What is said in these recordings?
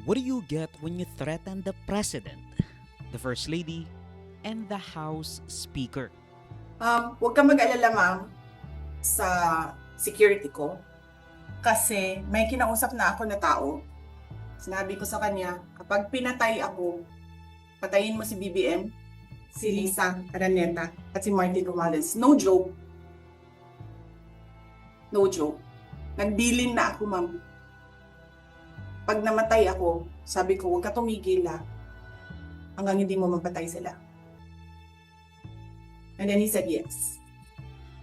What do you get when you threaten the President, the First Lady, and the House Speaker? Huwag kang mag-alala, ma'am, sa security ko. Kasi may kinausap na ako na tao. Sinabi ko sa kanya, kapag pinatay ako, patayin mo si BBM, si Lisa Araneta, at si Martin Romualdez. No joke. No joke. Nagbilin na ako, ma'am. Pag namatay ako, sabi ko, huwag ka tumigil hanggang hindi mo mapatay sila. And then he said yes.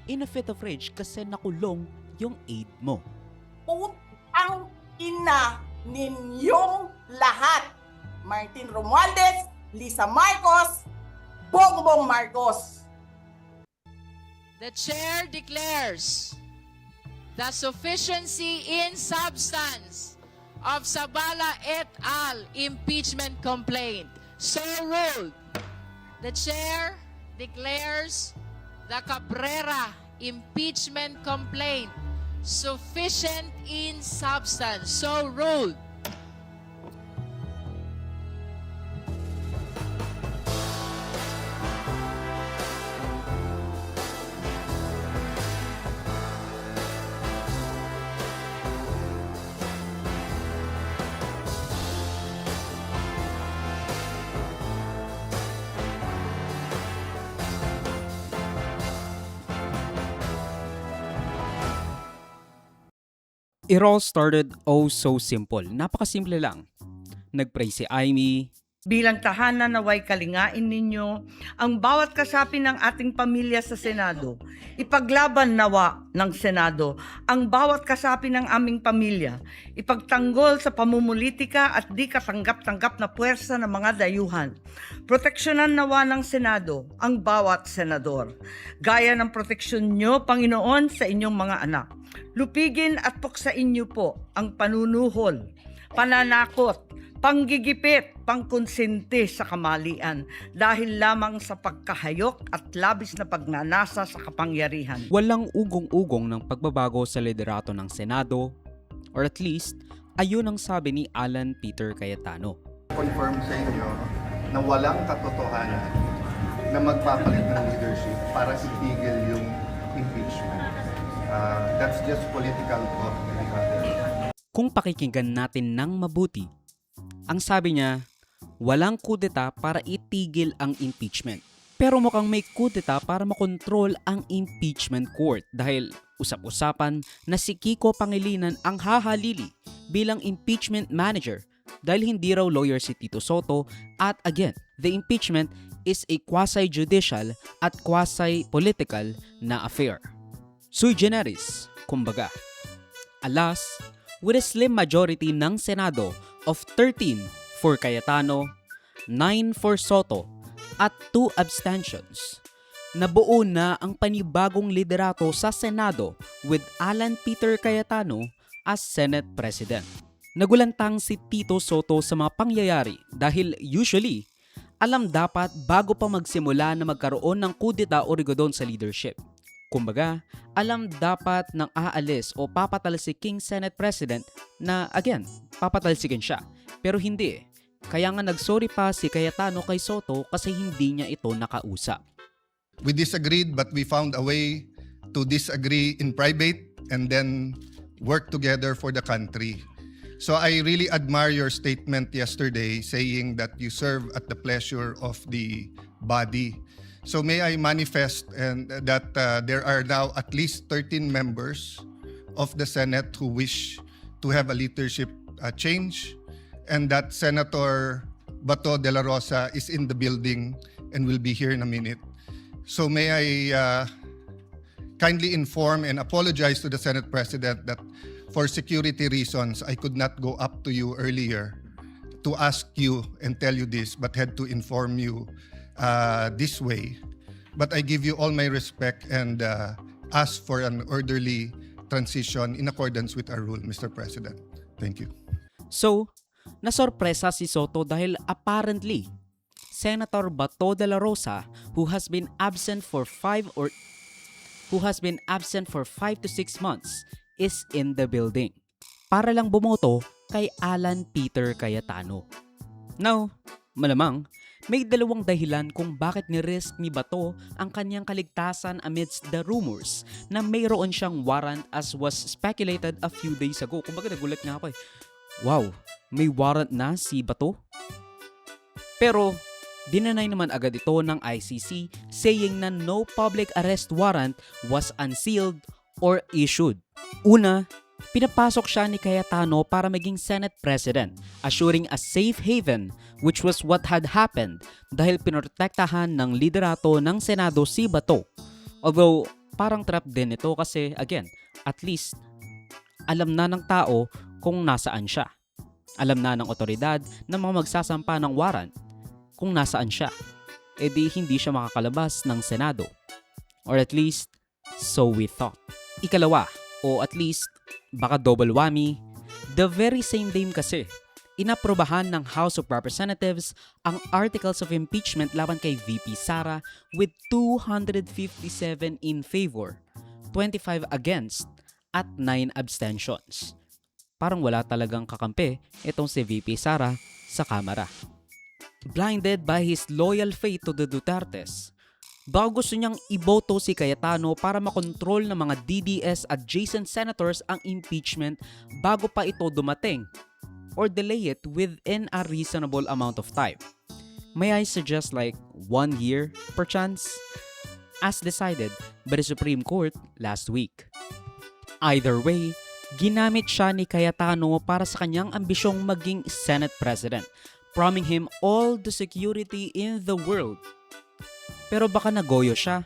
In a fit of rage kasi nakulong yung aide mo. Putang ina ninyong lahat. Martin Romualdez, Lisa Marcos, Bongbong Marcos. The chair declares the sufficiency in substance of Sabala et al. Impeachment complaint. So ruled. The chair declares the Cabrera impeachment complaint sufficient in substance. So ruled. It all started oh so simple. Napakasimple lang. Nagpray si Amy, Bilang tahanan naway kalingain ninyo ang bawat kasapi ng ating pamilya sa Senado. Ipaglaban nawa ng Senado ang bawat kasapi ng aming pamilya. Ipagtanggol sa pamumulitika at di katanggap-tanggap na puwersa ng mga dayuhan. Proteksyonan nawa ng Senado ang bawat senador. Gaya ng proteksyon nyo, Panginoon, sa inyong mga anak. Lupigin at puksain niyo po ang panunuhol, pananakot, panggigipit, pangkonsente sa kamalian dahil lamang sa pagkahayok at labis na pagnanasa sa kapangyarihan. walang ugong-ugong ng pagbabago sa liderato ng Senado, or at least, ayun ang sabi ni Alan Peter Cayetano. Confirm sa inyo na walang katotohanan na magpapalit ng leadership para itigil yung impeachment. That's just political talk. Kung pakikinggan natin ng mabuti, ang sabi niya, walang kudeta para itigil ang impeachment. Pero mukhang may kudeta para makontrol ang impeachment court dahil usap-usapan na si Kiko Pangilinan ang hahalili bilang impeachment manager dahil hindi raw lawyer si Tito Sotto at again, the impeachment is a quasi-judicial at quasi-political na affair. Sui generis, kumbaga. Alas, with a slim majority ng Senado of 13 for Cayetano, 9 for Sotto, at 2 abstentions, nabuo na ang panibagong liderato sa Senado with Alan Peter Cayetano as Senate President. Nagulantang si Tito Sotto sa mga pangyayari dahil usually, alam dapat bago pa magsimula na magkaroon ng kudeta o rigodon sa leadership. Kumbaga, alam dapat ng aalis o papatalsiking Senate President na again, papatalsikin siya. Pero hindi. Kaya nga nagsorry pa si Cayetano kay Sotto kasi hindi niya ito nakausap. We disagreed but we found a way to disagree in private and then work together for the country. So I really admire your statement yesterday saying that you serve at the pleasure of the body. So may I manifest and that there are now at least 13 members of the Senate who wish to have a leadership change, and that Senator Bato de la Rosa is in the building and will be here in a minute. So may I kindly inform and apologize to the Senate President that for security reasons, I could not go up to you earlier to ask you and tell you this, but had to inform you this way. But I give you all my respect and ask for an orderly transition in accordance with our rule, Mr. President. Thank you. So, nasorpresa si Sotto dahil apparently, Senator Bato de la Rosa, who has been absent for 5 to 6 months, is in the building. Para lang bumoto kay Alan Peter Cayetano. Now, malamang, may dalawang dahilan kung bakit ni-risk ni Bato ang kanyang kaligtasan amidst the rumors na mayroon siyang warrant as was speculated a few days ago. Kumbaga nagulat nga ako eh. Wow, may warrant na si Bato? Pero, dinanay naman agad ito ng ICC saying na no public arrest warrant was unsealed or issued. Una, pinapasok siya ni Cayetano para maging Senate President, assuring a safe haven, which was what had happened dahil pinoprotektahan ng liderato ng Senado si Bato. Although, parang trap din ito kasi, again, at least, alam na ng tao kung nasaan siya. Alam na ng otoridad ng mga magsasampa ng warrant kung nasaan siya. E di hindi siya makakalabas ng Senado. Or at least, so we thought. Ikalawa, o at least, baka double whammy, the very same day kasi, inaprobahan ng House of Representatives ang articles of impeachment laban kay VP Sara with 257 in favor, 25 against, at 9 abstentions. Parang wala talagang kakampi itong si VP Sara sa Kamara. Blinded by his loyal faith to the Dutertes, bago gusto niyang iboto si Cayetano para makontrol ng mga DDS adjacent senators ang impeachment bago pa ito dumating or delay it within a reasonable amount of time. May I suggest like 1 year perchance? As decided by the Supreme Court last week. Either way, ginamit siya ni Cayetano para sa kanyang ambisyong maging Senate President, promising him all the security in the world. Pero baka nagoyo siya.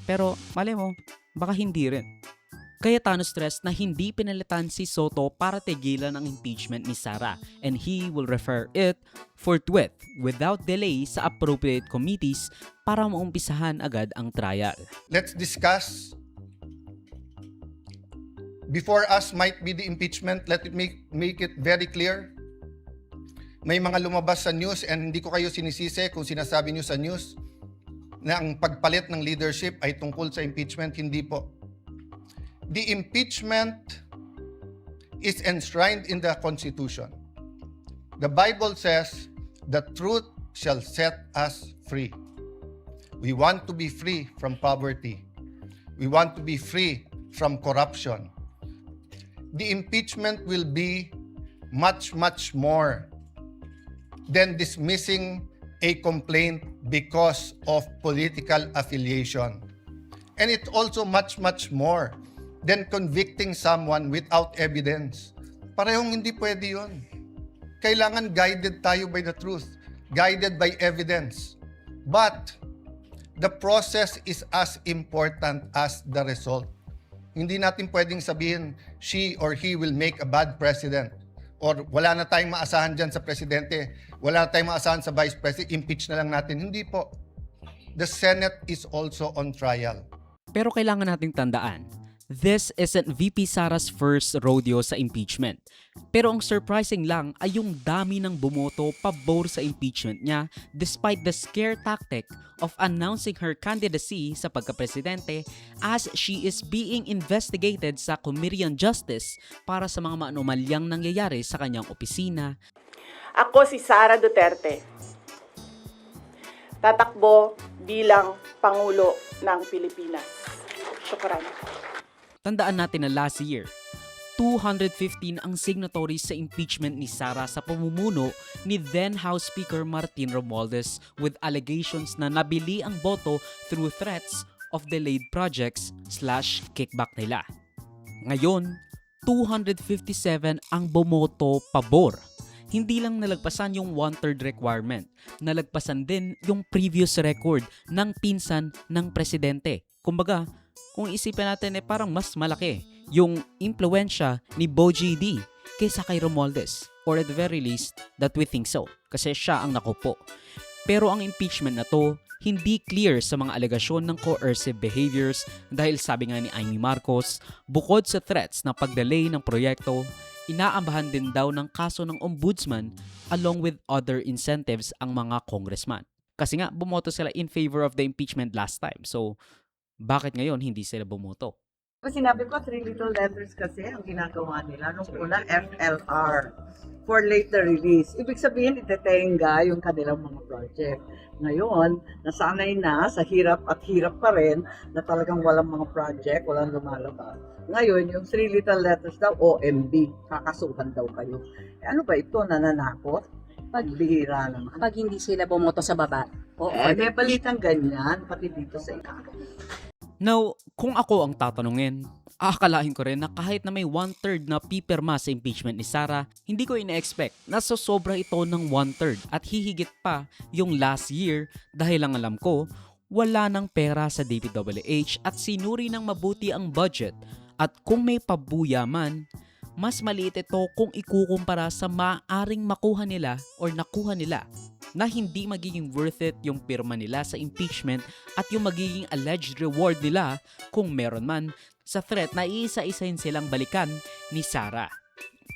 Pero malay mo, baka hindi rin. Cayetano stressed na hindi pinalitan si Soto para tigilan ang impeachment ni Sara and he will refer it forthwith without delay sa appropriate committees para maumpisahan agad ang trial. Let's discuss. Before us might be the impeachment, let it make it very clear. May mga lumabas sa news and hindi ko kayo sinisisi kung sinasabi nyo sa news na ang pagpalit ng leadership ay tungkol sa impeachment. Hindi po. The impeachment is enshrined in the Constitution. The Bible says, the truth shall set us free. We want to be free from poverty. We want to be free from corruption. The impeachment will be much, much more than dismissing a complaint because of political affiliation. And it's also much, much more than convicting someone without evidence. Parehong hindi pwede yun. Kailangan guided tayo by the truth, guided by evidence. But the process is as important as the result. Hindi natin pwedeng sabihin, she or he will make a bad president. Or wala na tayong maasahan dyan sa presidente, wala na tayong maasahan sa vice president, impeach na lang natin. Hindi po. The Senate is also on trial. Pero kailangan nating tandaan, this isn't VP Sara's first rodeo sa impeachment. Pero ang surprising lang ay yung dami ng bumoto pabor sa impeachment niya despite the scare tactic of announcing her candidacy sa pagkapresidente as she is being investigated sa Committee on Justice para sa mga maanumalyang nangyayari sa kanyang opisina. Ako si Sara Duterte. Tatakbo bilang Pangulo ng Pilipinas. Syukran. Tandaan natin na last year, 215 ang signatories sa impeachment ni Sara sa pamumuno ni then House Speaker Martin Romualdez with allegations na nabili ang boto through threats of delayed projects/kickback nila. Ngayon, 257 ang bumoto pabor. Hindi lang nalagpasan yung 1/3 requirement, nalagpasan din yung previous record ng pinsan ng presidente. Kumbaga, kung isipin natin parang mas malaki yung impluensya ni Bogie D kaysa kay Romualdez. Or at the very least, that we think so. Kasi siya ang nakupo. Pero ang impeachment na to, hindi clear sa mga alegasyon ng coercive behaviors dahil sabi nga ni Amy Marcos, bukod sa threats na pagdelay ng proyekto, inaambahan din daw ng kaso ng ombudsman along with other incentives ang mga congressman. Kasi nga, bumoto sila in favor of the impeachment last time. So, bakit ngayon hindi sila bumoto? Sinabi ko, three little letters kasi ang ginagawa nila. Nung una, FLR, for later release. Ibig sabihin, itetenga yung kanilang mga project. Ngayon, nasanay na sa hirap at hirap pa rin na talagang walang mga project, walang lumalabas. Ngayon, yung three little letters daw, OMB, kakasuhan daw kayo. Ano ba ito, nananakot? Pagbihira naman. Pag hindi sila bumoto sa baba. Oo, may balitang ganyan, pati dito sa ina. Now, kung ako ang tatanungin, aakalain ko rin na kahit na may 1/3 na pipirma sa impeachment ni Sara, hindi ko ina-expect na sosobra ito ng 1/3 at hihigit pa yung last year dahil ang alam ko, wala ng pera sa DPWH at sinuri ng mabuti ang budget at kung may pabuya man, mas maliit ito kung ikukumpara sa maaaring makuha nila or nakuha nila na hindi magiging worth it yung pirma nila sa impeachment at yung magiging alleged reward nila kung meron man sa threat na iisa-isahin silang balikan ni Sara.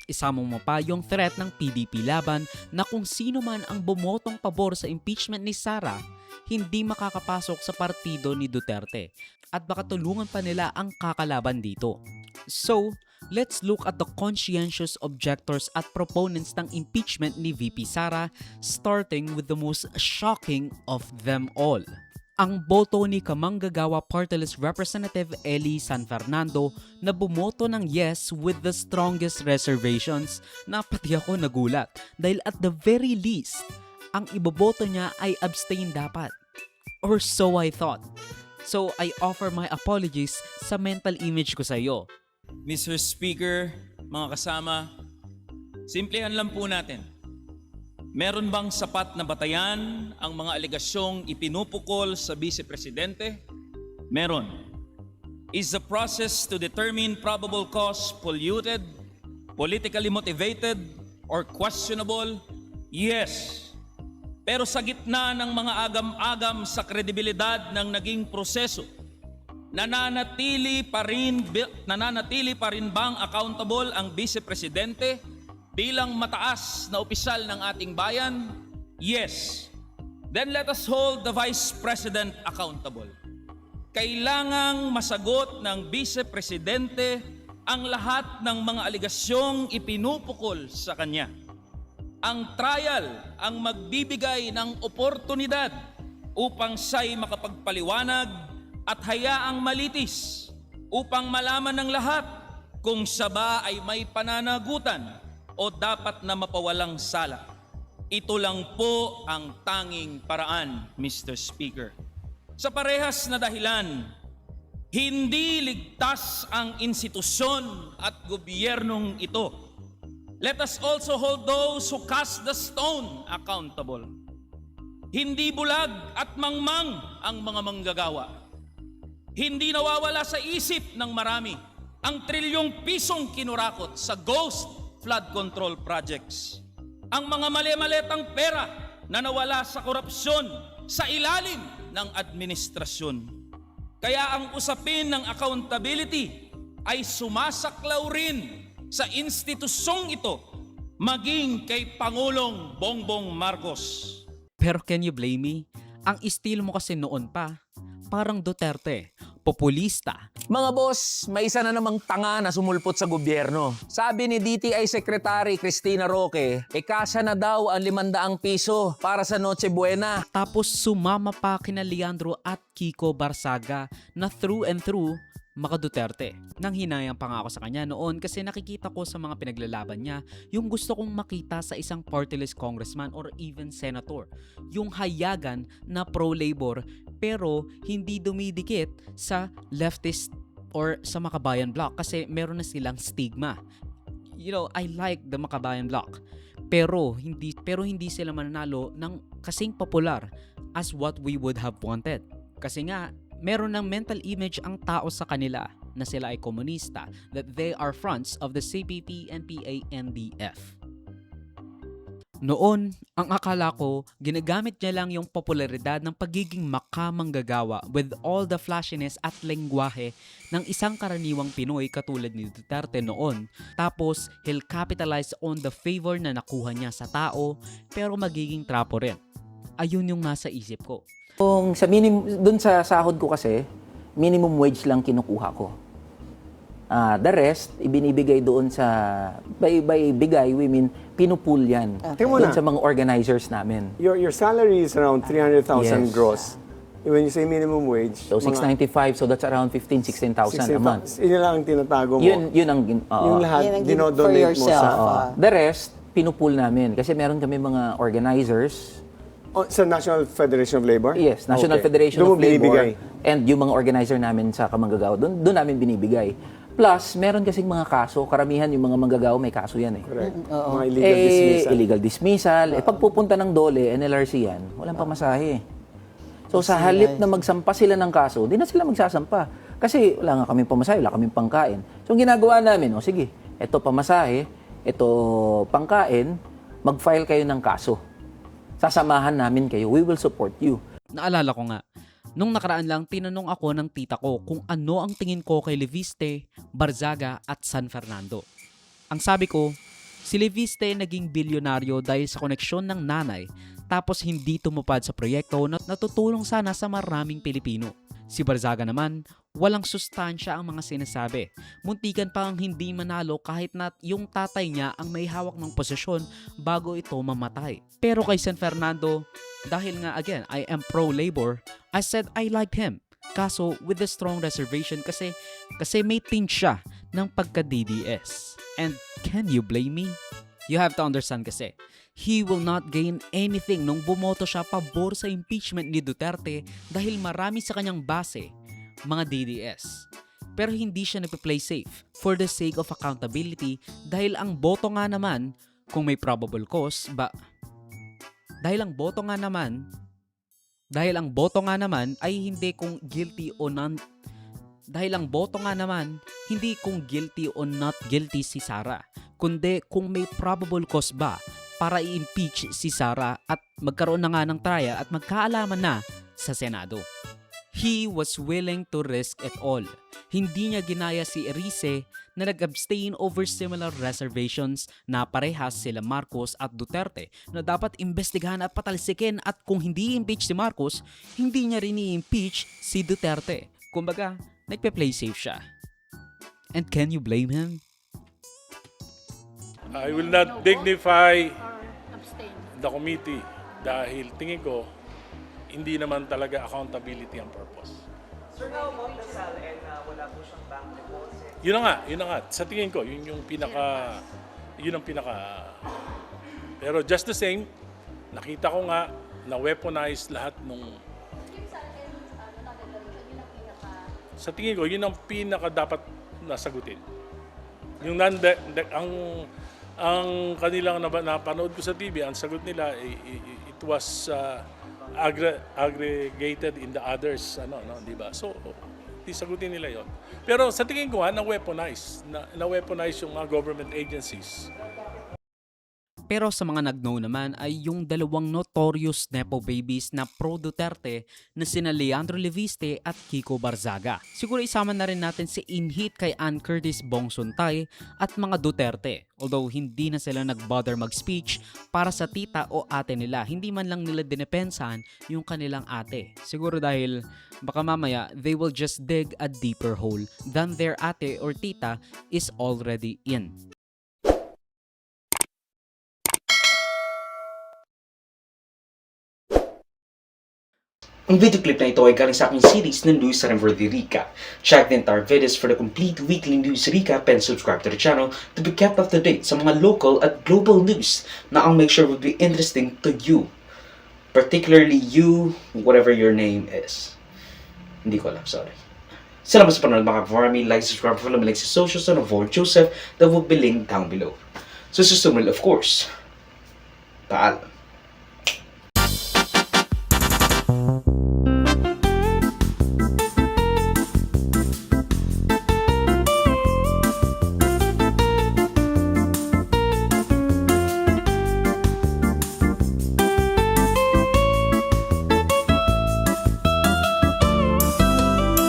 Isama mo pa yung threat ng PDP laban na kung sino man ang bumotong pabor sa impeachment ni Sara, hindi makakapasok sa partido ni Duterte at baka tulungan pa nila ang kakalaban dito. So, let's look at the conscientious objectors at proponents ng impeachment ni VP Sara, starting with the most shocking of them all. Ang boto ni Kamanggagawa Party List Representative Eli San Fernando na bumoto ng yes with the strongest reservations na pati ako nagulat dahil at the very least, ang iboboto niya ay abstain dapat. Or so I thought. So I offer my apologies sa mental image ko sa iyo. Mr. Speaker, mga kasama, simplihan lang po natin. Meron bang sapat na batayan ang mga alegasyong ipinupukol sa Vice Presidente? Meron. Is the process to determine probable cause polluted, politically motivated, or questionable? Yes. Pero sa gitna ng mga agam-agam sa kredibilidad ng naging proseso, nananatili pa rin bang accountable ang Vice Presidente bilang mataas na opisyal ng ating bayan? Yes. Then let us hold the Vice President accountable. Kailangang masagot ng Vice Presidente ang lahat ng mga aligasyong ipinupukol sa kanya. Ang trial ang magbibigay ng oportunidad upang siya'y makapagpaliwanag at hayaang malitis upang malaman ng lahat kung siya ba ay may pananagutan o dapat na mapawalang sala. Ito lang po ang tanging paraan, Mr. Speaker. Sa parehas na dahilan, hindi ligtas ang institusyon at gobyernong ito. Let us also hold those who cast the stone accountable. Hindi bulag at mangmang ang mga manggagawa. Hindi nawawala sa isip ng marami ang trilyong pisong kinurakot sa ghost flood control projects. Ang mga mali-maletang pera na nawala sa korupsyon sa ilalim ng administrasyon. Kaya ang usapin ng accountability ay sumasaklaw rin sa institusyong ito, maging kay Pangulong Bongbong Marcos. Pero can you blame me? Ang estilo mo kasi noon pa, parang Duterte, populista. Mga boss, may isa na namang tanga na sumulpot sa gobyerno. Sabi ni DTI Secretary Cristina Roque, kasya na daw ang 500 piso para sa Noche Buena. Tapos sumama pa kina Leandro at Kiko Barsaga na through and through maka Duterte. Nang hinayang pa nga ako sa kanya noon kasi nakikita ko sa mga pinaglalaban niya yung gusto kong makita sa isang party-list congressman or even senator. Yung hayagan na pro-labor pero hindi dumidikit sa leftist or sa Makabayan Bloc kasi meron na silang stigma. You know, I like the Makabayan Bloc. Pero hindi sila mananalo ng kasing popular as what we would have wanted. Kasi nga meron ng mental image ang tao sa kanila na sila ay komunista, that they are fronts of the CPP, NPA, NDF. Noon, ang akala ko, ginagamit niya lang yung popularidad ng pagiging makamanggagawa with all the flashiness at lengguwahe ng isang karaniwang Pinoy katulad ni Duterte noon. Tapos, he'll capitalize on the favor na nakuha niya sa tao pero magiging trapo rin. Ayun yung nasa isip ko. Kung sa dun sa sahod ko kasi, minimum wage lang kinukuha ko. The rest, ibinibigay doon sa, by bigay, we mean, pinupool yan. Tingnan mo Doon na. sa mga organizers namin. Your salary is around 300,000 Yes. gross. When you say minimum wage, So, 695, so that's around 16,000 a month. Yun lang ang tinatago mo. Yun ang, Yung lahat, Yun ang for dinodonate mo yourself. sa... the rest, pinupool namin. Kasi meron kami mga organizers. Sa National Federation of Labor? Yes, National Okay. Federation Doon mo of Labor. binibigay? And yung mga organizer namin sa Kamanggagawa, doon namin binibigay. Plus, meron kasing mga kaso. Karamihan yung mga manggagawa may kaso yan eh. Correct. Mga illegal dismissal. Illegal dismissal. Pag pupunta ng DOLE, NLRC yan, walang pamasahe. So sa halip na magsampa sila ng kaso, di na sila magsasampa. Kasi wala nga kaming pamasahe, wala kaming pangkain. So ang ginagawa namin, sige, eto pamasahe, eto pangkain, mag-file kayo ng kaso. Sasamahan namin kayo, we will support you. Naalala ko nga, nung nakaraan lang tinanong ako ng tita ko kung ano ang tingin ko kay Leviste, Barzaga at San Fernando. Ang sabi ko, si Leviste naging bilyonaryo dahil sa koneksyon ng nanay tapos hindi tumupad sa proyekto na natutulong sana sa maraming Pilipino. Si Barzaga naman, walang sustansya ang mga sinasabi. Muntikan pa ang hindi manalo kahit na yung tatay niya ang may hawak ng posisyon bago ito mamatay. Pero kay San Fernando, dahil nga again, I am pro-labor, I said I liked him. Kaso with a strong reservation kasi may tinge siya ng pagka-DDS. And can you blame me? You have to understand kasi, he will not gain anything nung bumoto siya pabor sa impeachment ni Duterte dahil marami sa kanyang base, mga DDS. Pero hindi siya nagpe-play safe for the sake of accountability dahil ang boto nga naman, kung may probable cause, dahil ang boto nga naman ay hindi kung guilty o non hindi kung guilty o not guilty si Sara, kundi kung may probable cause ba para i-impeach si Sara at magkaroon na nga ng trial at magkaalaman na sa Senado. He was willing to risk it all. Hindi niya ginaya si Erice na nag-abstain over similar reservations na parehas sila Marcos at Duterte na dapat imbestigahan at patalsikin at kung hindi impeach si Marcos, hindi niya rin i-impeach si Duterte. Kumbaga, nagpe-play safe siya. And can you blame him? I will not dignify the committee dahil tingin ko hindi naman talaga accountability ang purpose. Sir, now about the SAL and wala po siyang bank deposit. Yun na nga. Sa tingin ko, yun ang pinaka... Pero just the same, nakita ko nga na weaponize lahat nung... Sa tingin ko, yun ang pinaka dapat nasagutin. Yung ang kanilang napanood ko sa TV, ang sagot nila, it was aggregated in the others, di ba? So, sagutin nila yon. Pero sa tingin ko, na-weaponize yung mga government agencies. Pero sa mga nag-know naman ay yung dalawang notorious Nepo babies na pro-Duterte na sina Leandro Leviste at Kiko Barzaga. Siguro isama na rin natin si Inhit kay Ann Curtis Bongsuntay at mga Duterte. Although hindi na sila nag-bother mag-speech para sa tita o ate nila, hindi man lang nila dinepensahan yung kanilang ate. Siguro dahil baka mamaya they will just dig a deeper hole than their ate or tita is already in. Ang video clip na ito ay galing sa aking series ng News and Worthy Recap. Check the entire videos for the complete weekly news recap and subscribe to the channel to be kept up to date sa mga local at global news na ang make sure will be interesting to you. Particularly you, whatever your name is. Hindi ko alam, sorry. Salamat sa panonood mga kaparami. Like, subscribe, follow me like sa socials and avoid Joseph that will be linked down below. So, susunod of course. Paalam.